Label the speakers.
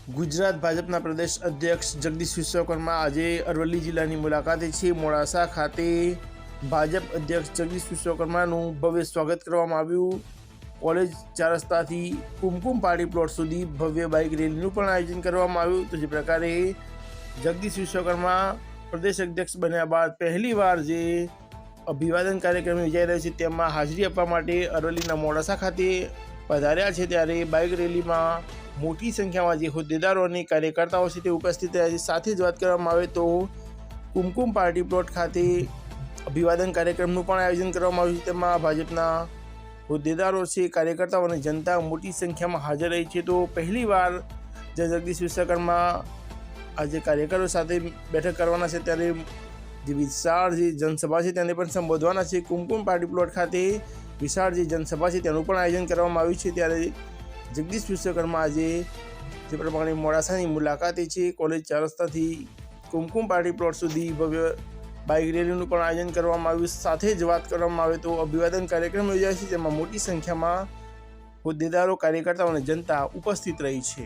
Speaker 1: ગુજરાત ભાજપના પ્રદેશ અધ્યક્ષ જગદીશ વિશ્વકર્મા આજે અરવલ્લી જિલ્લાની મુલાકાતે છે। મોડાસા ખાતે ભાજપ અધ્યક્ષ જગદીશ વિશ્વકર્માનું ભવ્ય સ્વાગત કરવામાં આવ્યું। કોલેજ 4 રસ્તાથી કુમકુમ પાર્ટી પ્લોટ સુધી ભવ્ય બાઇક રેલીનું પણ આયોજન કરવામાં આવ્યું। તો જે પ્રકારે જગદીશ વિશ્વકર્મા પ્રદેશ અધ્યક્ષ બન્યા બાદ પહેલીવાર જે અભિવાદન કાર્યક્રમ યોજાઈ રહ્યો છે તેમાં હાજરી આપવા માટે અરવલ્લીના મોડાસા ખાતે પધાર્યા છે। ત્યારે બાઇક રેલીમાં મોટી સંખ્યામાં જે હોદ્દેદારો અને કાર્યકર્તાઓ છે તે ઉપસ્થિત રહ્યા છે। સાથે જ વાત કરવામાં આવે તો કુમકુમ પાર્ટી પ્લોટ ખાતે અભિવાદન કાર્યક્રમનું પણ આયોજન કરવામાં આવ્યું છે। તેમાં ભાજપના હોદ્દેદારો છે, કાર્યકર્તાઓ અને જનતા મોટી સંખ્યામાં હાજર રહી છે। તો પહેલીવાર જગદીશ વિશ્વકર્મા આજે કાર્યકરો સાથે બેઠક કરવાના છે, ત્યારે જે વિશાળ જે જનસભા છે તેને પણ સંબોધવાના છે। કુમકુમ પાર્ટી પ્લોટ ખાતે વિશાળ જે જનસભા છે તેનું પણ આયોજન કરવામાં આવ્યું છે। ત્યારે જગદીશ વિશ્વકર્મા આજે જે પ્રમાણે મોડાસાની મુલાકાતે છે, કોલેજ 4 રસ્તાથી કુમકુમ પાર્ટી પ્લોટ સુધી ભવ્ય બાઇક રેલીનું પણ આયોજન કરવામાં આવ્યું। સાથે જ વાત કરવામાં આવે તો અભિવાદન કાર્યક્રમ યોજાય છે, જેમાં મોટી સંખ્યામાં હોદ્દેદારો, કાર્યકર્તાઓ અને જનતા ઉપસ્થિત રહી છે।